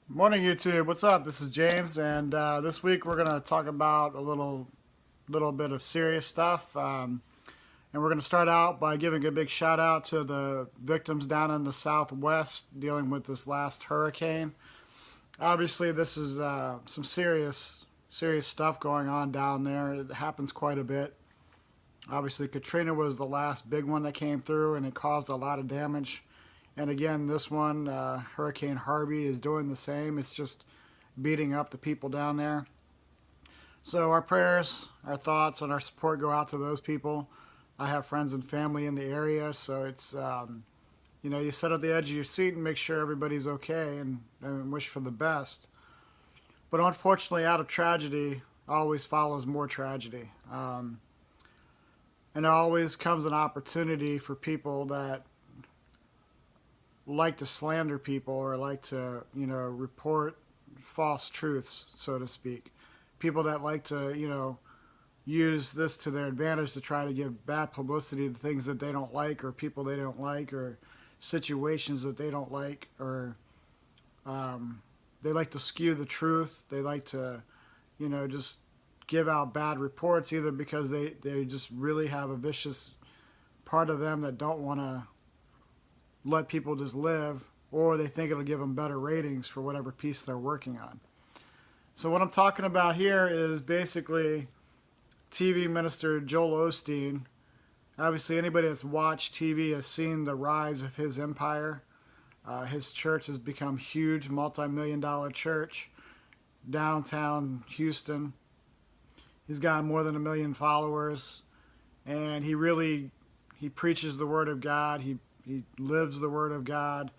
Morning, YouTube. What's up? This is James, and this week we're gonna talk about a little bit of serious stuff, and we're gonna start out by giving a big shout out to the victims down in the Southwest dealing with this last hurricane. Obviously, this is some serious stuff going on down there. It happens quite a bit. Obviously, Katrina was the last big one that came through, and it caused a lot of damage. And again, this one, Hurricane Harvey, is doing the same. It's just beating up the people down there. So our prayers, our thoughts, and our support go out to those people. I have friends and family in the area, so it's you sit at the edge of your seat and make sure everybody's okay and wish for the best. But unfortunately, out of tragedy always follows more tragedy, and there always comes an opportunity for people that like to slander people or like to, report false truths, so to speak. People that like to, use this to their advantage to try to give bad publicity to things that they don't like or people they don't like or situations that they don't like or they like to skew the truth. They like to, just give out bad reports either because they just really have a vicious part of them that don't want to let people just live, or they think it'll give them better ratings for whatever piece they're working on. So what I'm talking about here is basically TV minister Joel Osteen. Obviously, anybody that's watched TV has seen the rise of his empire. His church has become huge, multi-million-dollar church, downtown Houston. He's got more than 1 million followers, and he preaches the word of God. He lives the word of God.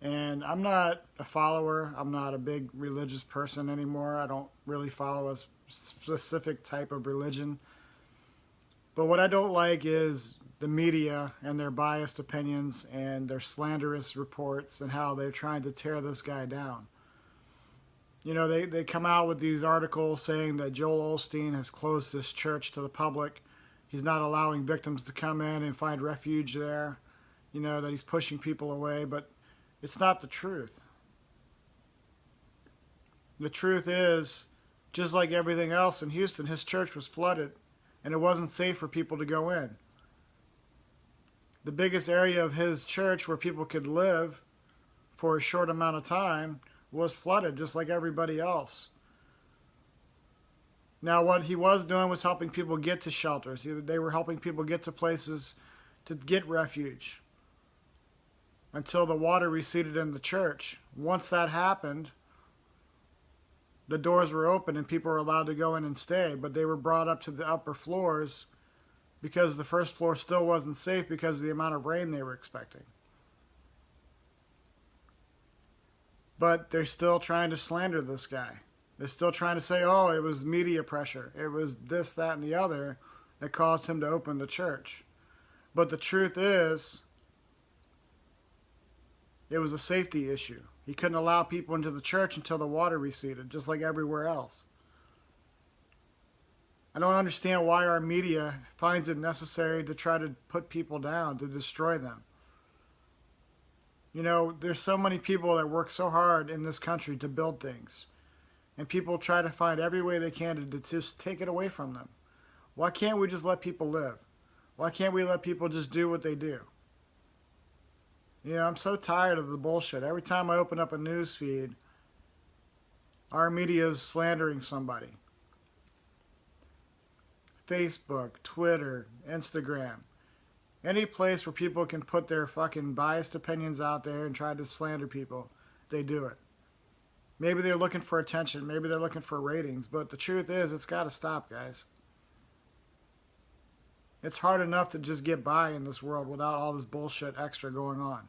And I'm not a follower. I'm not a big religious person anymore. I don't really follow a specific type of religion. But what I don't like is the media and their biased opinions and their slanderous reports and how they're trying to tear this guy down. They come out with these articles saying that Joel Osteen has closed his church to the public. He's not allowing victims to come in and find refuge there. That he's pushing people away, but it's not the truth. The truth is, just like everything else in Houston, his church was flooded and it wasn't safe for people to go in. The biggest area of his church where people could live for a short amount of time was flooded, just like everybody else. Now, what he was doing was helping people get to shelters. They were helping people get to places to get refuge until the water receded in the church. Once that happened, the doors were open and people were allowed to go in and stay, but they were brought up to the upper floors because the first floor still wasn't safe because of the amount of rain they were expecting. But they're still trying to slander this guy. They're still trying to say, oh, it was media pressure. It was this, that, and the other that caused him to open the church. But the truth is, it was a safety issue. He couldn't allow people into the church until the water receded, just like everywhere else. I don't understand why our media finds it necessary to try to put people down, to destroy them. There's so many people that work so hard in this country to build things. And people try to find every way they can to just take it away from them. Why can't we just let people live? Why can't we let people just do what they do? I'm so tired of the bullshit. Every time I open up a news feed, our media is slandering somebody. Facebook, Twitter, Instagram. Any place where people can put their fucking biased opinions out there and try to slander people, they do it. Maybe they're looking for attention. Maybe they're looking for ratings. But the truth is, it's got to stop, guys. It's hard enough to just get by in this world without all this bullshit extra going on.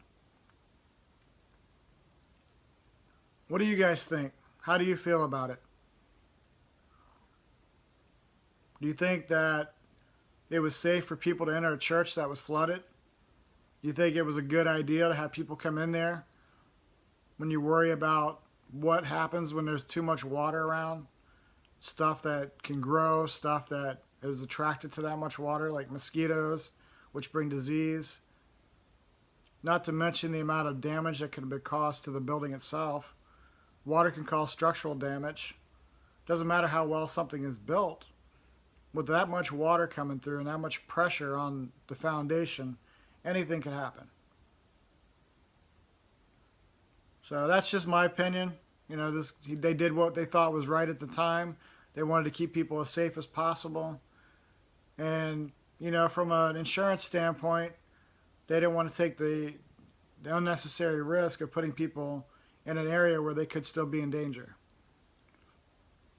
What do you guys think? How do you feel about it? Do you think that it was safe for people to enter a church that was flooded? Do you think it was a good idea to have people come in there when you worry about what happens when there's too much water around? Stuff that can grow, stuff that is attracted to that much water, like mosquitoes, which bring disease. Not to mention the amount of damage that could have been caused to the building itself. Water can cause structural damage. Doesn't matter how well something is built. With that much water coming through and that much pressure on the foundation, anything can happen. So that's just my opinion. You know, they did what they thought was right at the time. They wanted to keep people as safe as possible. And, you know, from an insurance standpoint, they didn't want to take the unnecessary risk of putting people in an area where they could still be in danger.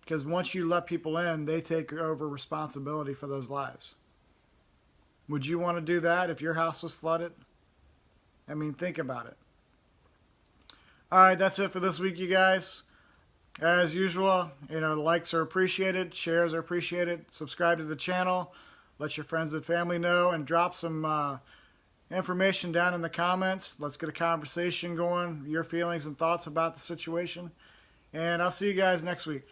Because once you let people in, they take over responsibility for those lives. Would you want to do that if your house was flooded? I mean, think about it. All right, that's it for this week, you guys. As usual, you know, likes are appreciated, shares are appreciated. Subscribe to the channel, let your friends and family know, and drop some information down in the comments. Let's get a conversation going, your feelings and thoughts about the situation. And I'll see you guys next week.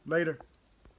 Later.